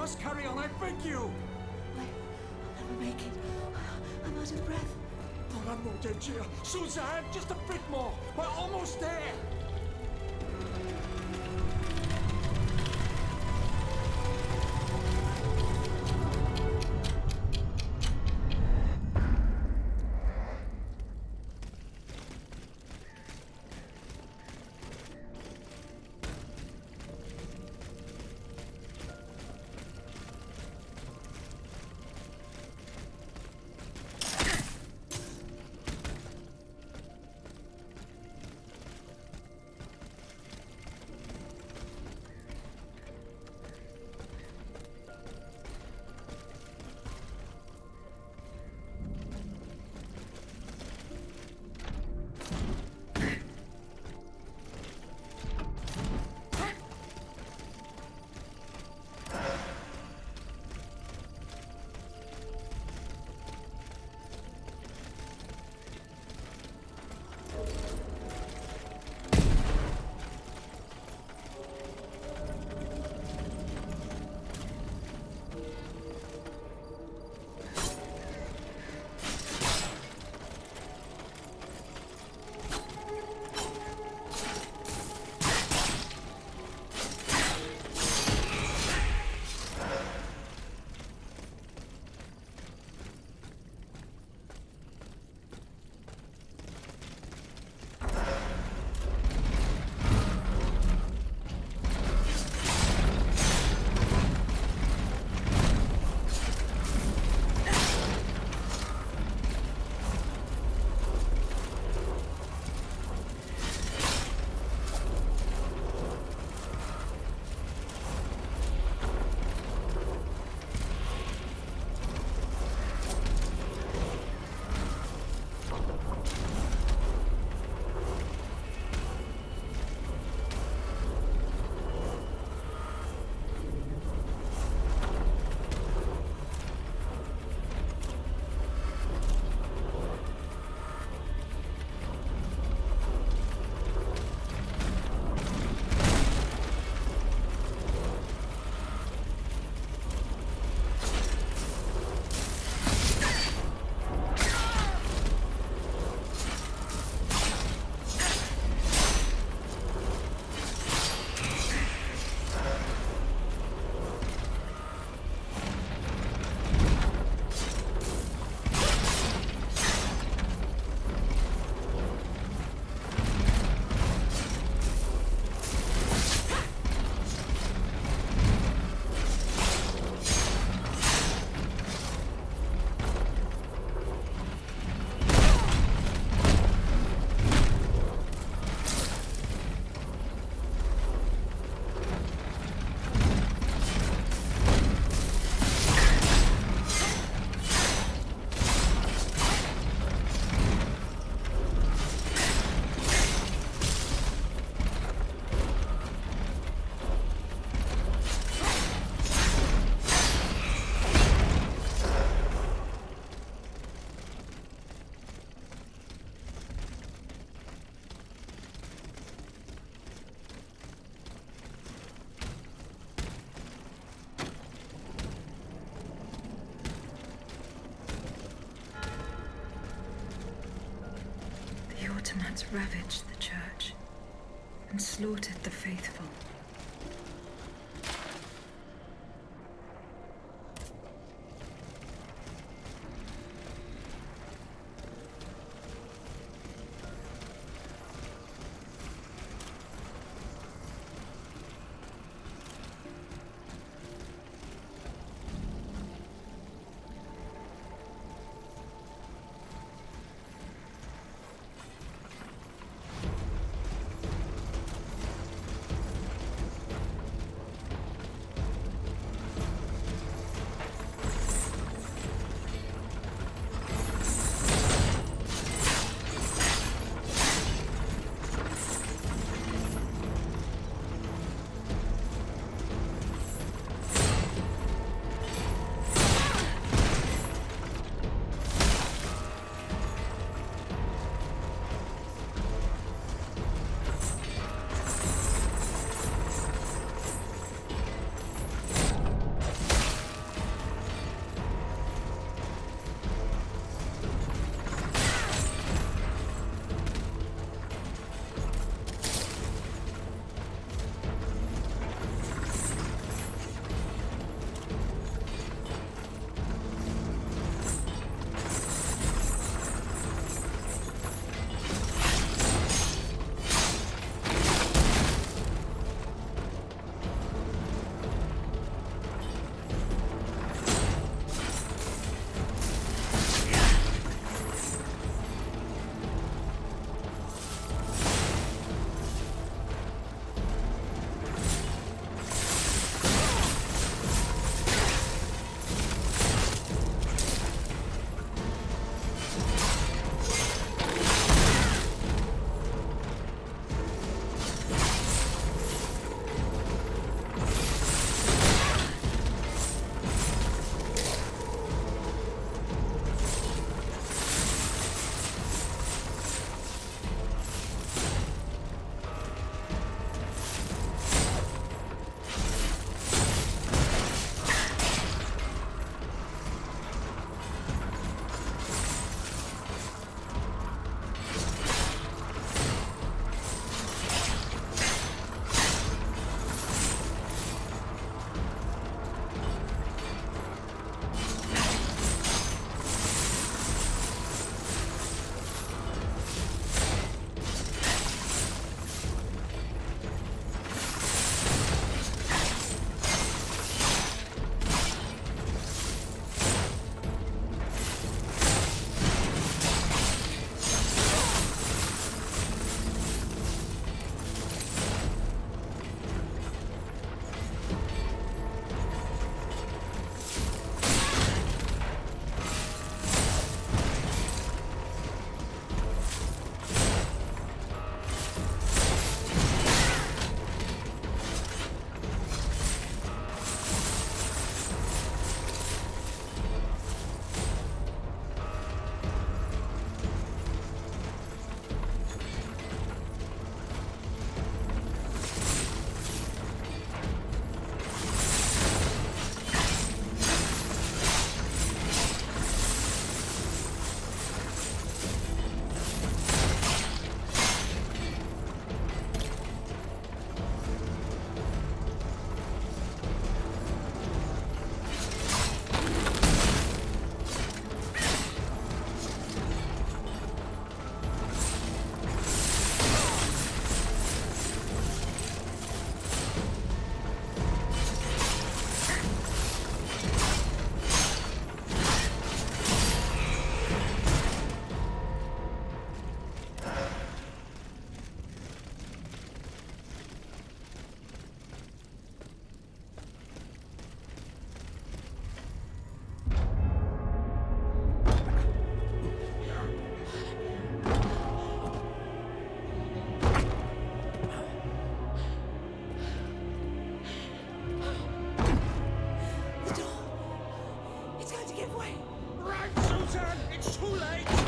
must carry on, I beg you! I'll never make it. I'm out of breath. One more day, dear. Suzanne, just a bit more. We're almost there. Ottomans ravaged the church and slaughtered the faithful. right, Suzanne! It's too late!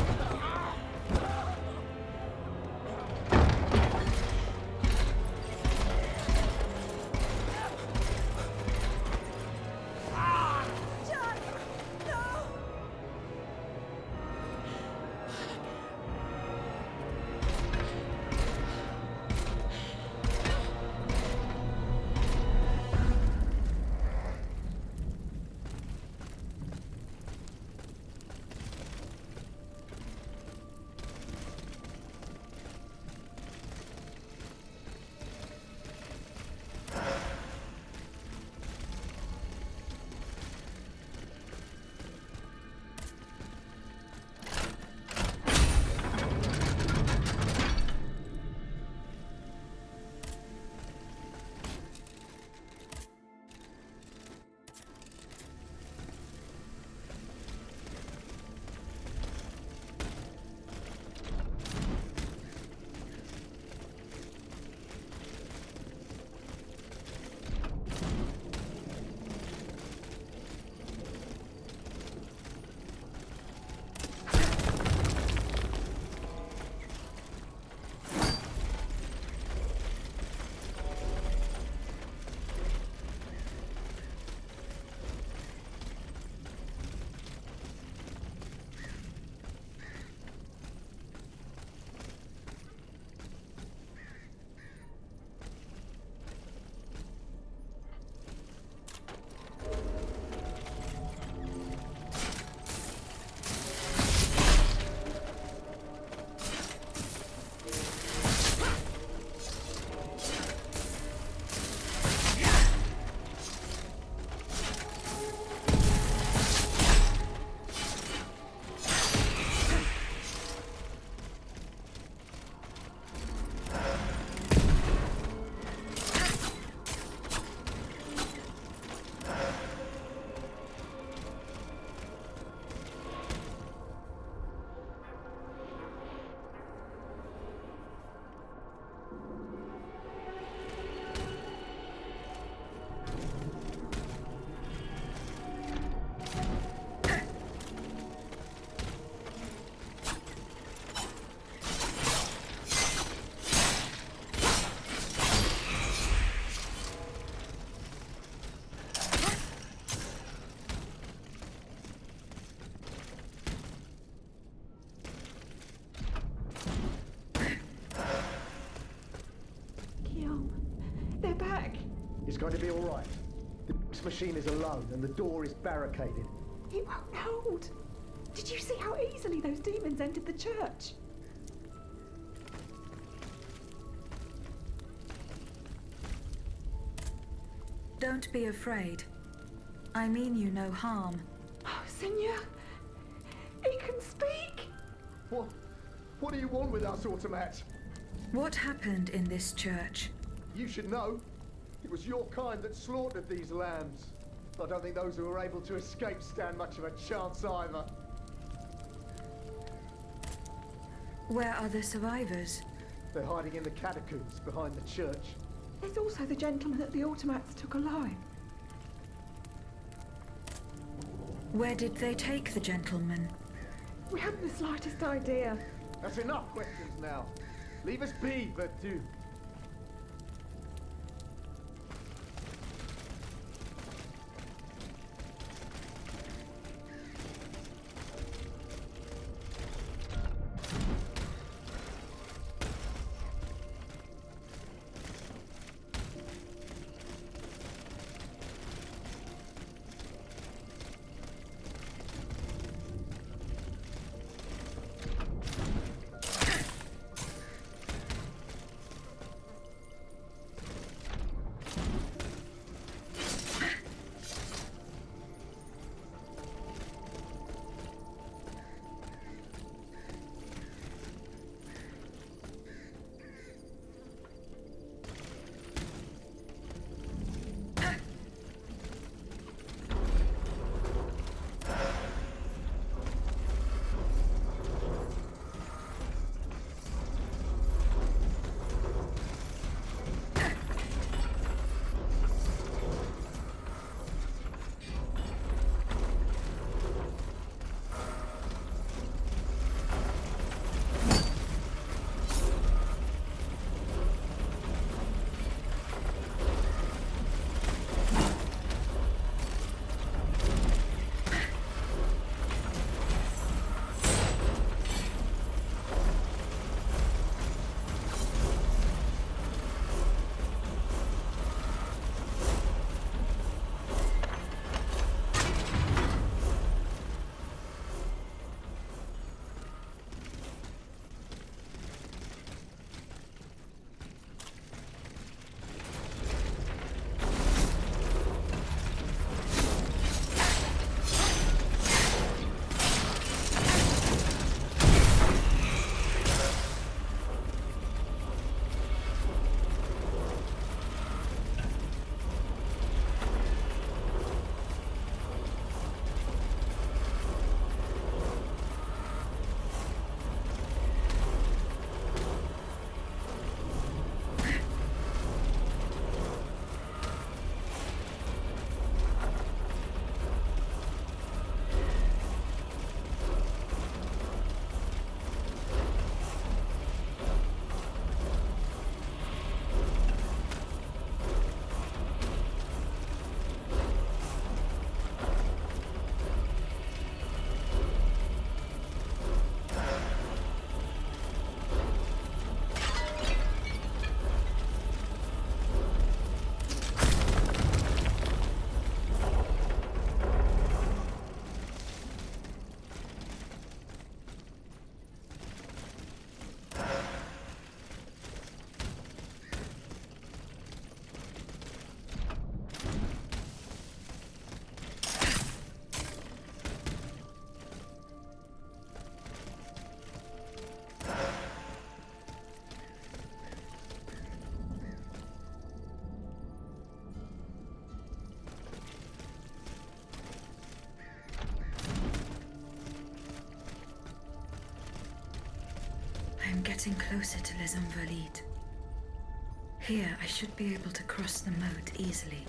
It's going to be all right. This machine is alone and the door is barricaded. It won't hold. Did you see how easily those demons entered the church? Don't be afraid. I mean you no harm. Oh, Senor, it can speak. What do you want with us, Automat? What happened in this church? You should know. It was your kind that slaughtered these lambs. I don't think those who were able to escape stand much of a chance either. Where are the survivors? They're hiding in the catacombs behind the church. There's also the gentleman that the automats took alive. Where did they take the gentleman? We haven't the slightest idea. That's enough questions now. Leave us be, Vertu. I'm getting closer to Les Invalides. Here, I should be able to cross the moat easily.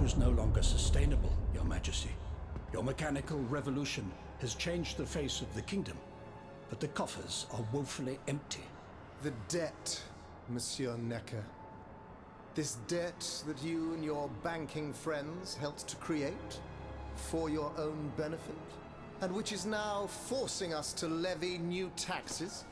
Was no longer sustainable, Your Majesty. Your mechanical revolution has changed the face of the kingdom, but the coffers are woefully empty. The debt, Monsieur Necker. This debt that you and your banking friends helped to create for your own benefit, and which is now forcing us to levy new taxes.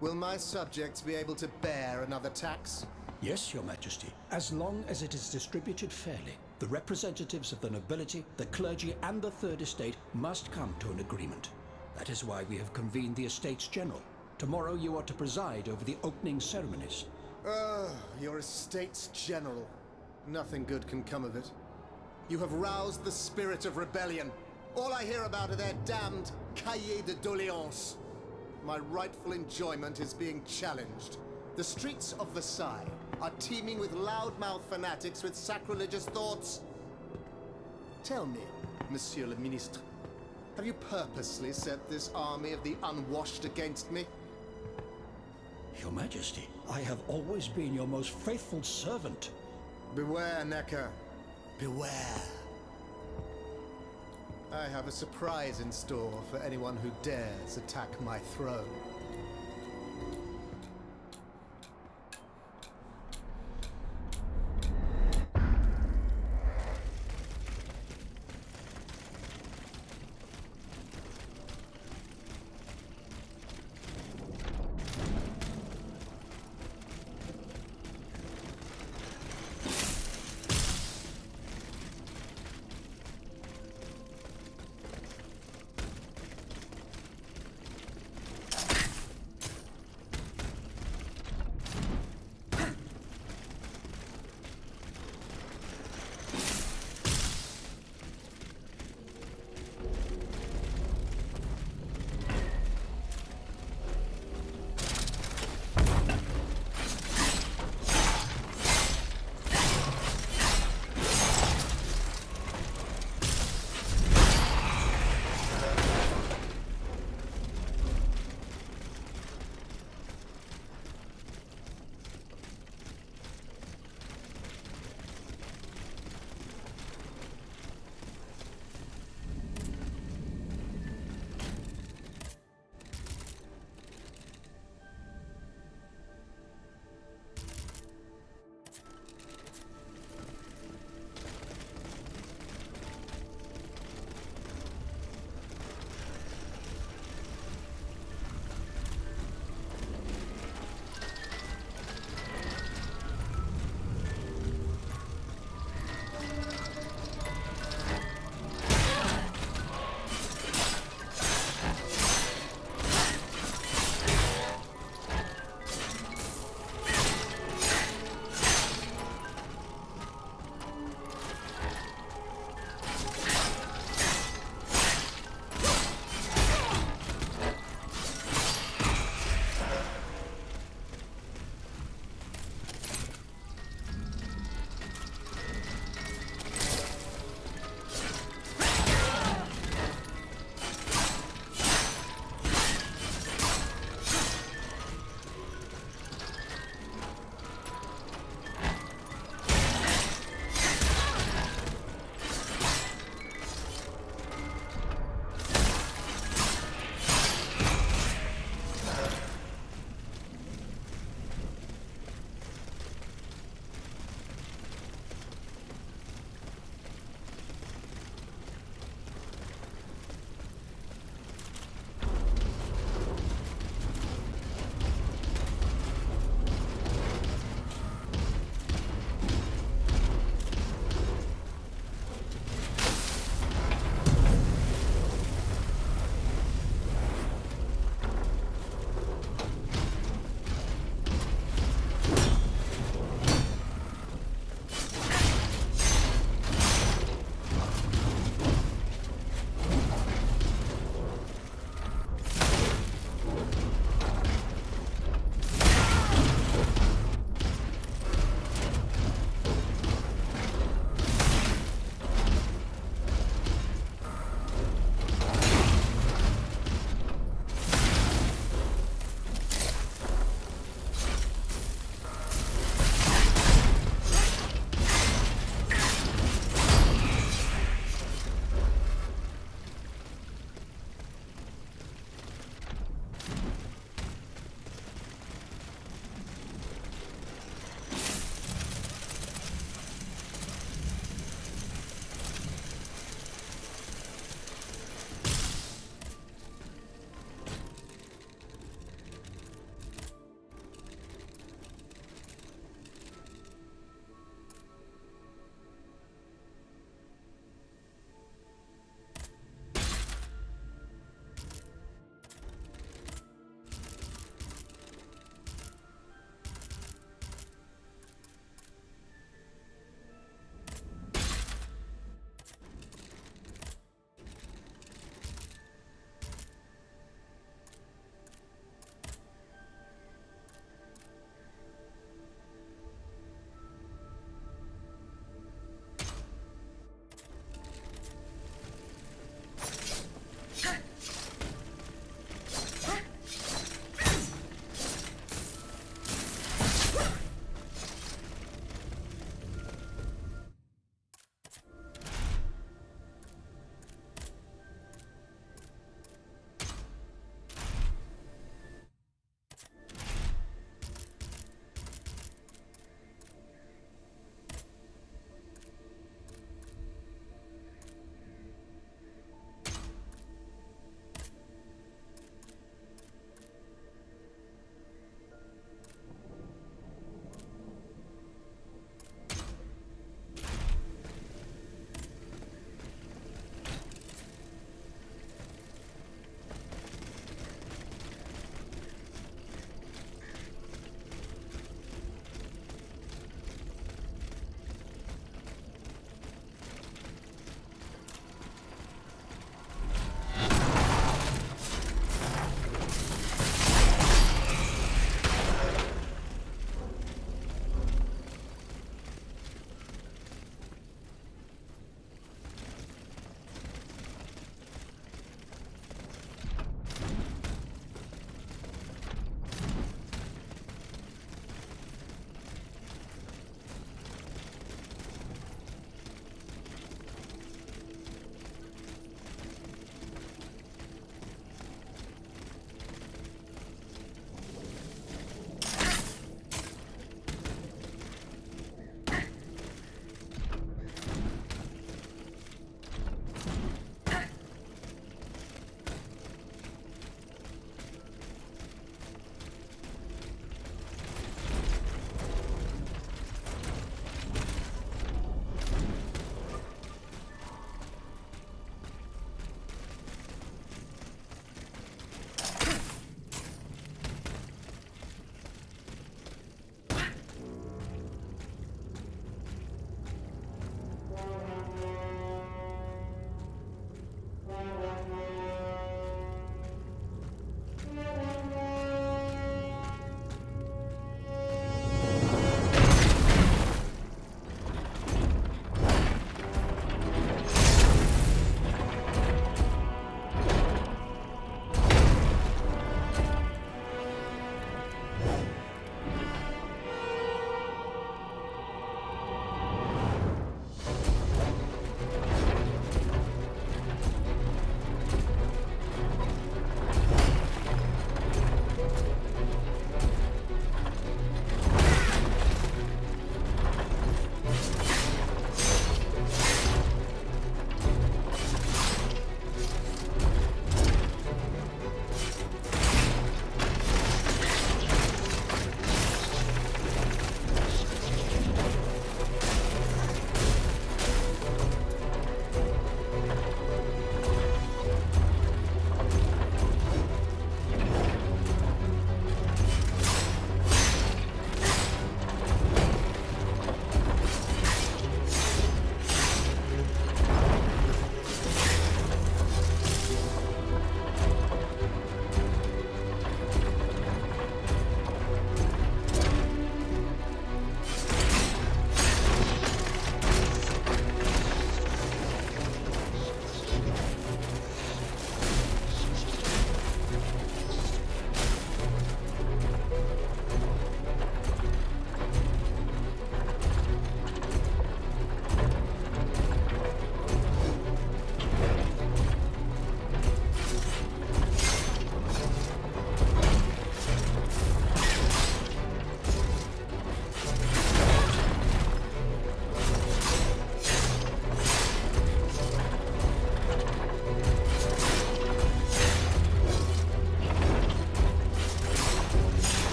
Will my subjects be able to bear another tax? Yes, Your Majesty, as long as it is distributed fairly. The representatives of the nobility, the clergy, and the Third Estate must come to an agreement. That is why we have convened the Estates General. Tomorrow you are to preside over the opening ceremonies. Your Estates General. Nothing good can come of it. You have roused the spirit of rebellion. All I hear about are their damned cahiers de doléances. My rightful enjoyment is being challenged. The streets of Versailles are teeming with loudmouth fanatics with sacrilegious thoughts. Tell me, Monsieur le Ministre, have you purposely set this army of the unwashed against me? Your Majesty, I have always been your most faithful servant. Beware, Necker. Beware. I have a surprise in store for anyone who dares attack my throne.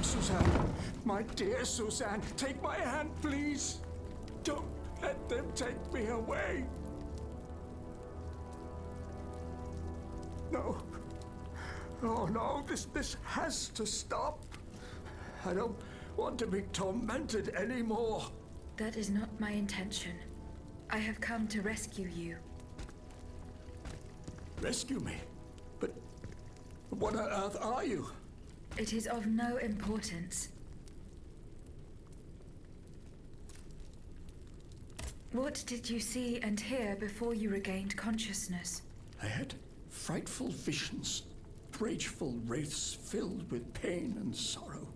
Suzanne, my dear Suzanne, take my hand, please. Don't let them take me away. No. Oh no, this has to stop. I don't want to be tormented anymore. That is not my intention. I have come to rescue you. Rescue me? But what on earth are you? It is of no importance. What did you see and hear before you regained consciousness? I had frightful visions, rageful wraiths filled with pain and sorrow.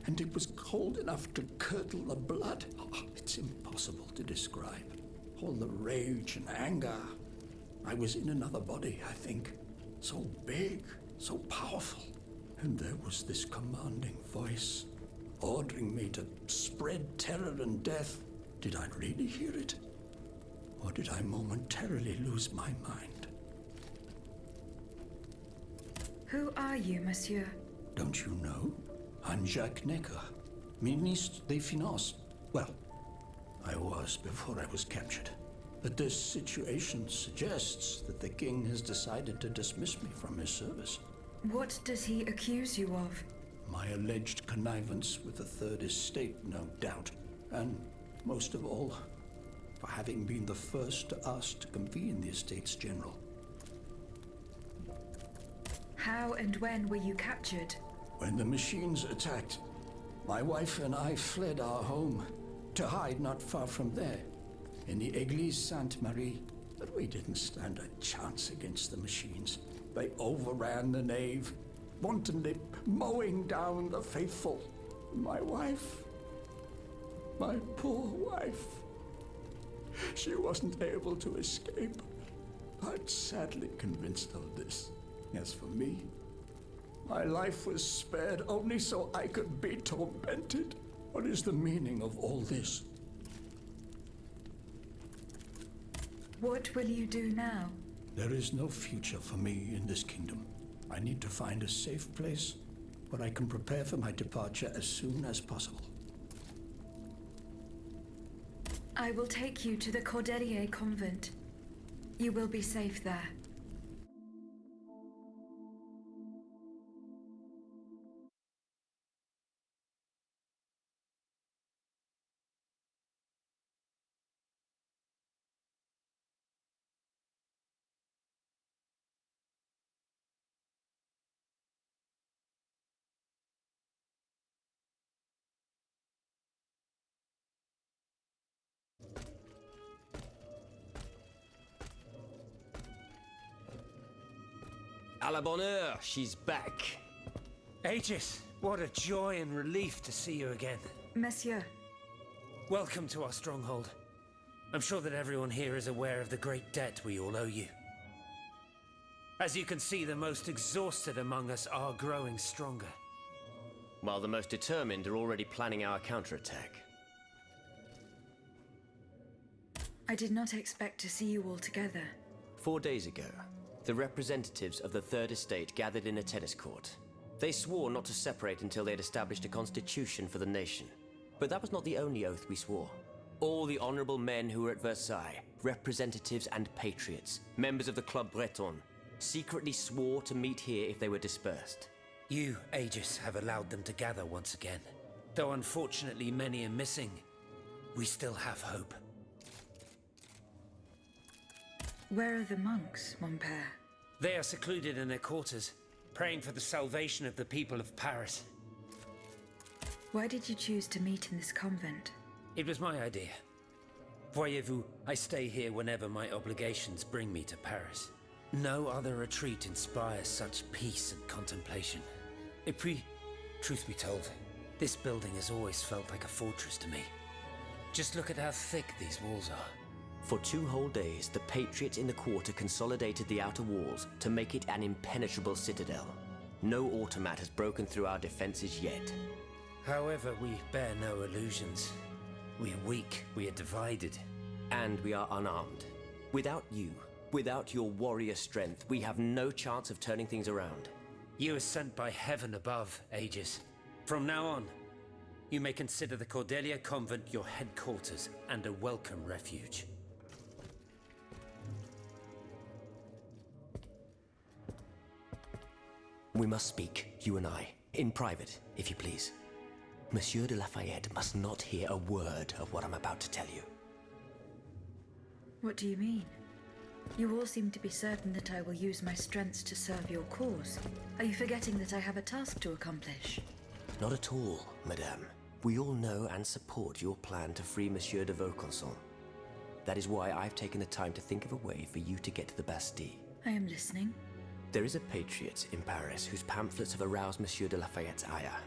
And it was cold enough to curdle the blood. Oh, it's impossible to describe. All the rage and anger. I was in another body, I think. So big, so powerful. And there was this commanding voice, ordering me to spread terror and death. Did I really hear it? Or did I momentarily lose my mind? Who are you, monsieur? Don't you know? I'm Jacques Necker, Ministre des Finances. Well, I was before I was captured. But this situation suggests that the king has decided to dismiss me from his service. What does he accuse you of? My alleged connivance with the Third Estate, no doubt. And most of all, for having been the first to ask to convene the Estates General. How and when were you captured? When the machines attacked, my wife and I fled our home to hide not far from there, in the Église Sainte-Marie. But we didn't stand a chance against the machines. They overran the nave, wantonly mowing down the faithful. My wife, my poor wife, she wasn't able to escape. I'm sadly convinced of this. As for me, my life was spared only so I could be tormented. What is the meaning of all this? What will you do now? There is no future for me in this kingdom. I need to find a safe place where I can prepare for my departure as soon as possible. I will take you to the Cordelier convent. You will be safe there. À la bonne heure, she's back. Aegis, what a joy and relief to see you again. Monsieur, Welcome to our stronghold. I'm sure that everyone here is aware of the great debt we all owe you. As you can see, the most exhausted among us are growing stronger. While the most determined are already planning our counterattack. I did not expect to see you all together. 4 days ago, the representatives of the Third Estate gathered in a tennis court. They swore not to separate until they had established a constitution for the nation. But that was not the only oath we swore. All the honorable men who were at Versailles, representatives and patriots, members of the Club Breton, secretly swore to meet here if they were dispersed. You, Aegis, have allowed them to gather once again. Though unfortunately many are missing, we still have hope. Where are the monks, mon père? They are secluded in their quarters, praying for the salvation of the people of Paris. Why did you choose to meet in this convent? It was my idea. Voyez-vous, I stay here whenever my obligations bring me to Paris. No other retreat inspires such peace and contemplation. Et puis, truth be told, this building has always felt like a fortress to me. Just look at how thick these walls are. For 2 whole days, the patriots in the quarter consolidated the outer walls to make it an impenetrable citadel. No automat has broken through our defenses yet. However, we bear no illusions. We are weak, we are divided. And we are unarmed. Without you, without your warrior strength, we have no chance of turning things around. You are sent by heaven above, Aegis. From now on, you may consider the Cordelia Convent your headquarters and a welcome refuge. We must speak, you and I, in private, if you please. Monsieur de Lafayette must not hear a word of what I'm about to tell you. What do you mean? You all seem to be certain that I will use my strengths to serve your cause. Are you forgetting that I have a task to accomplish? Not at all, madame. We all know and support your plan to free Monsieur de Vaucanson. That is why I've taken the time to think of a way for you to get to the Bastille. I am listening. There is a patriot in Paris whose pamphlets have aroused Monsieur de Lafayette's ire.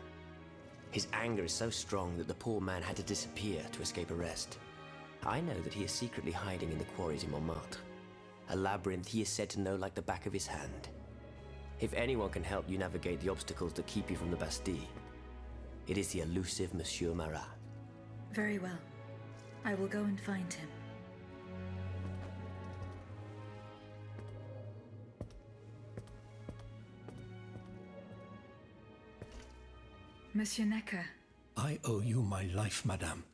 His anger is so strong that the poor man had to disappear to escape arrest. I know that he is secretly hiding in the quarries in Montmartre. A labyrinth he is said to know like the back of his hand. If anyone can help you navigate the obstacles that keep you from the Bastille, it is the elusive Monsieur Marat. Very well. I will go and find him. Monsieur Necker. I owe you my life, madame.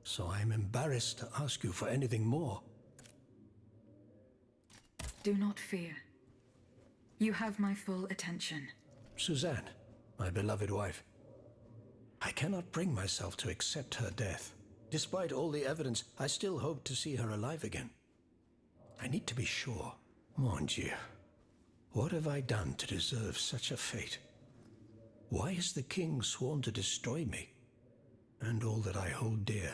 So I am embarrassed to ask you for anything more. Do not fear. You have my full attention. Suzanne, my beloved wife. I cannot bring myself to accept her death. Despite all the evidence, I still hope to see her alive again. I need to be sure. Mon Dieu. What have I done to deserve such a fate? Why has the king sworn to destroy me? And all that I hold dear.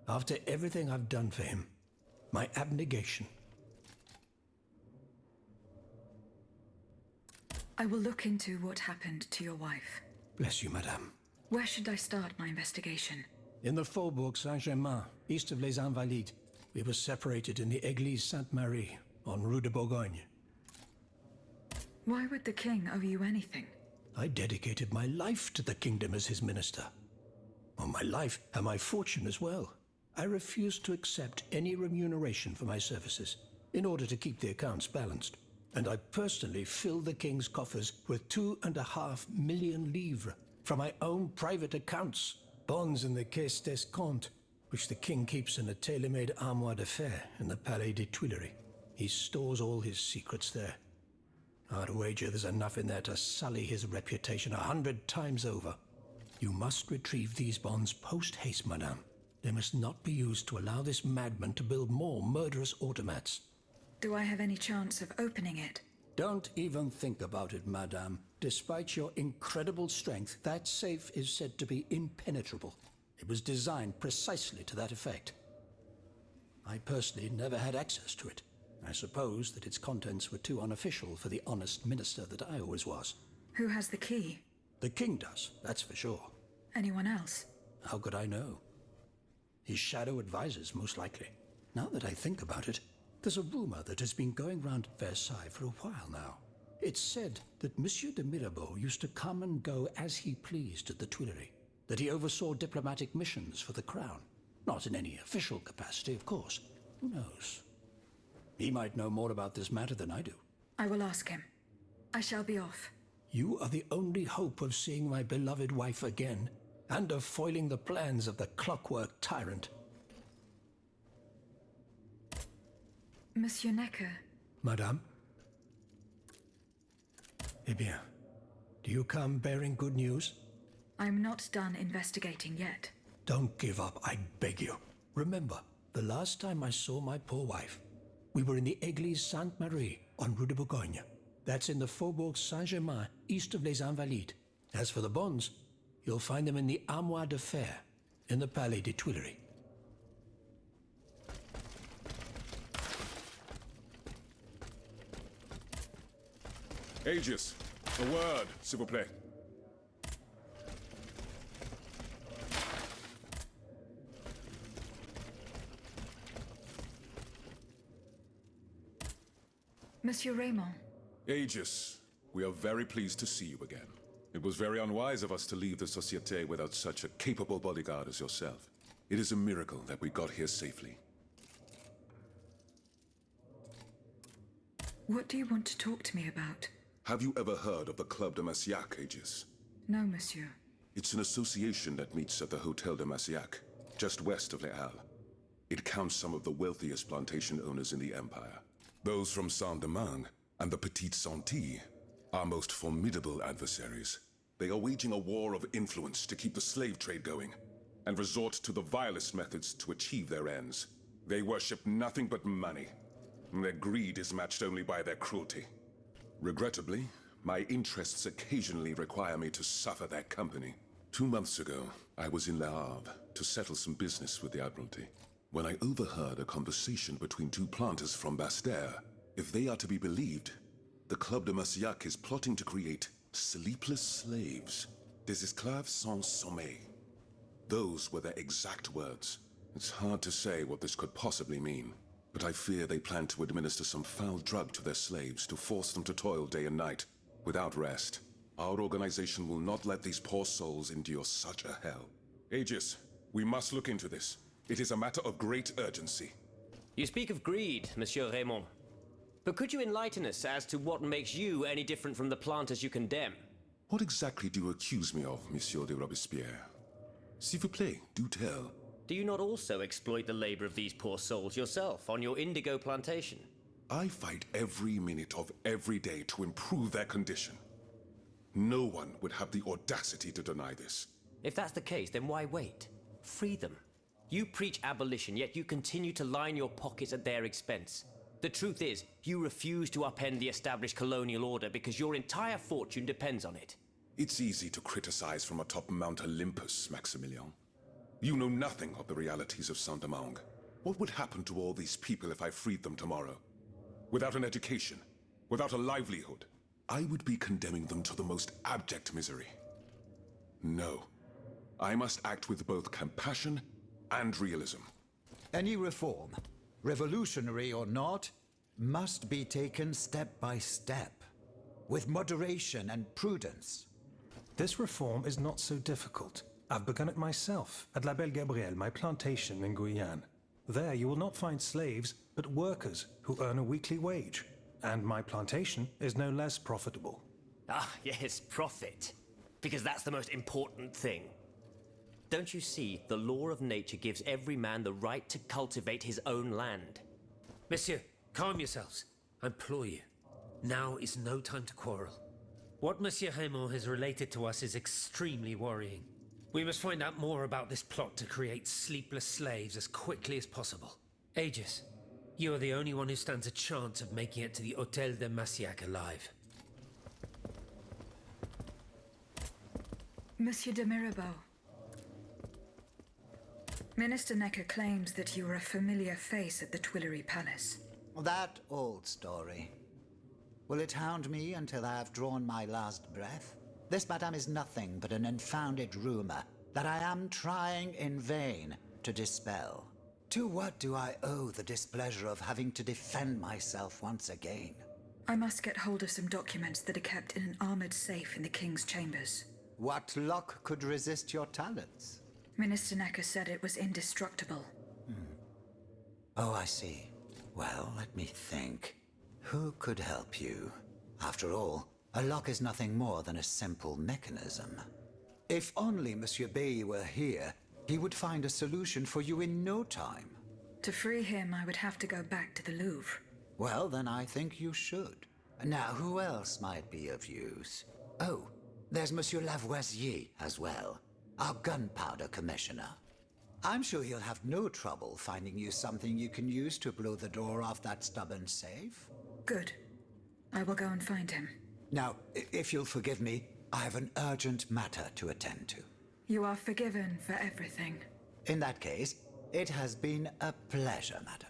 After everything I've done for him. My abnegation. I will look into what happened to your wife. Bless you, madame. Where should I start my investigation? In the Faubourg Saint-Germain, east of Les Invalides. We were separated in the Église Sainte-Marie, on Rue de Bourgogne. Why would the king owe you anything? I dedicated my life to the kingdom as his minister. Well, my life and my fortune as well. I refused to accept any remuneration for my services, in order to keep the accounts balanced. And I personally filled the king's coffers with 2.5 million livres from my own private accounts, bonds in the Caisse d'Escompte, which the king keeps in a tailor-made armoire de fer in the Palais des Tuileries. He stores all his secrets there. I'd wager there's enough in there to sully his reputation 100 times over. You must retrieve these bonds post-haste, madame. They must not be used to allow this madman to build more murderous automats. Do I have any chance of opening it? Don't even think about it, madame. Despite your incredible strength, that safe is said to be impenetrable. It was designed precisely to that effect. I personally never had access to it. I suppose that its contents were too unofficial for the honest minister that I always was. Who has the key? The king does, that's for sure. Anyone else? How could I know? His shadow advisors, most likely. Now that I think about it, there's a rumor that has been going round at Versailles for a while now. It's said that Monsieur de Mirabeau used to come and go as he pleased at the Tuileries, that he oversaw diplomatic missions for the crown. Not in any official capacity, of course. Who knows? He might know more about this matter than I do. I will ask him. I shall be off. You are the only hope of seeing my beloved wife again, and of foiling the plans of the clockwork tyrant. Monsieur Necker. Madame? Eh bien, do you come bearing good news? I'm not done investigating yet. Don't give up, I beg you. Remember, the last time I saw my poor wife, we were in the Église Sainte-Marie on Rue de Bourgogne. That's in the Faubourg Saint-Germain, east of Les Invalides. As for the bonds, you'll find them in the armoire de fer in the Palais des Tuileries. Aegis, a word, s'il vous plaît. Monsieur Raymond. Aegis, we are very pleased to see you again. It was very unwise of us to leave the Société without such a capable bodyguard as yourself. It is a miracle that we got here safely. What do you want to talk to me about? Have you ever heard of the Club de Massiac, Aegis? No, monsieur. It's an association that meets at the Hotel de Massiac, just west of Les Halles. It counts some of the wealthiest plantation owners in the Empire. Those from Saint-Domingue and the Petite Santilles, our most formidable adversaries. They are waging a war of influence to keep the slave trade going, and resort to the vilest methods to achieve their ends. They worship nothing but money, and their greed is matched only by their cruelty. Regrettably, my interests occasionally require me to suffer their company. 2 months ago, I was in Le Havre to settle some business with the Admiralty, when I overheard a conversation between 2 planters from Bastère. If they are to be believed, the Club de Massiac is plotting to create sleepless slaves, des esclaves sans sommeil. Those were their exact words. It's hard to say what this could possibly mean, but I fear they plan to administer some foul drug to their slaves to force them to toil day and night, without rest. Our organization will not let these poor souls endure such a hell. Aegis, we must look into this. It is a matter of great urgency. You speak of greed, Monsieur Raymond. But could you enlighten us as to what makes you any different from the planters you condemn? What exactly do you accuse me of, Monsieur de Robespierre? S'il vous plaît, do tell. Do you not also exploit the labor of these poor souls yourself on your indigo plantation? I fight every minute of every day to improve their condition. No one would have the audacity to deny this. If that's the case, then why wait? Free them. You preach abolition, yet you continue to line your pockets at their expense. The truth is, you refuse to upend the established colonial order because your entire fortune depends on it. It's easy to criticize from atop Mount Olympus, Maximilian. You know nothing of the realities of Saint-Domingue. What would happen to all these people if I freed them tomorrow? Without an education, without a livelihood, I would be condemning them to the most abject misery. No. I must act with both compassion and realism. Any reform, revolutionary or not, must be taken step by step, with moderation and prudence. This reform is not so difficult. I've begun it myself at La Belle Gabrielle, my plantation in Guyane. There you will not find slaves, but workers who earn a weekly wage. And my plantation is no less profitable. Ah, yes, profit. Because that's the most important thing. Don't you see, the law of nature gives every man the right to cultivate his own land. Monsieur, calm yourselves. I implore you. Now is no time to quarrel. What Monsieur Raymond has related to us is extremely worrying. We must find out more about this plot to create sleepless slaves as quickly as possible. Aegis, you are the only one who stands a chance of making it to the Hotel de Massiac alive. Monsieur de Mirabeau. Minister Necker claims that you were a familiar face at the Tuileries Palace. That old story. Will it hound me until I have drawn my last breath? This, madame, is nothing but an unfounded rumor that I am trying in vain to dispel. To what do I owe the displeasure of having to defend myself once again? I must get hold of some documents that are kept in an armored safe in the King's chambers. What luck could resist your talents? Minister Necker said it was indestructible. Oh, I see. Well, let me think. Who could help you? After all, a lock is nothing more than a simple mechanism. If only Monsieur Bailly were here, he would find a solution for you in no time. To free him, I would have to go back to the Louvre. Well, then I think you should. Now, who else might be of use? Oh, there's Monsieur Lavoisier as well, our gunpowder commissioner. I'm sure he'll have no trouble finding you something you can use to blow the door off that stubborn safe. Good. I will go and find him. Now, if you'll forgive me, I have an urgent matter to attend to. You are forgiven for everything. In that case, it has been a pleasure, madam.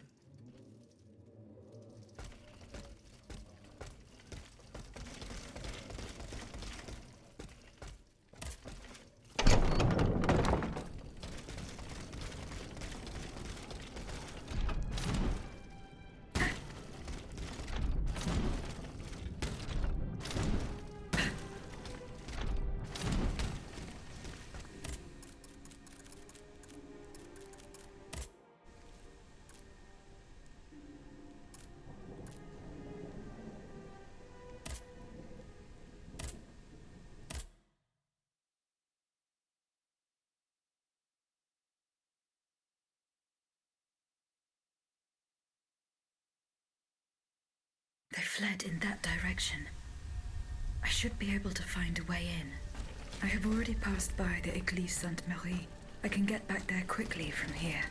They fled in that direction. I should be able to find a way in. I have already passed by the Église Sainte-Marie. I can get back there quickly from here.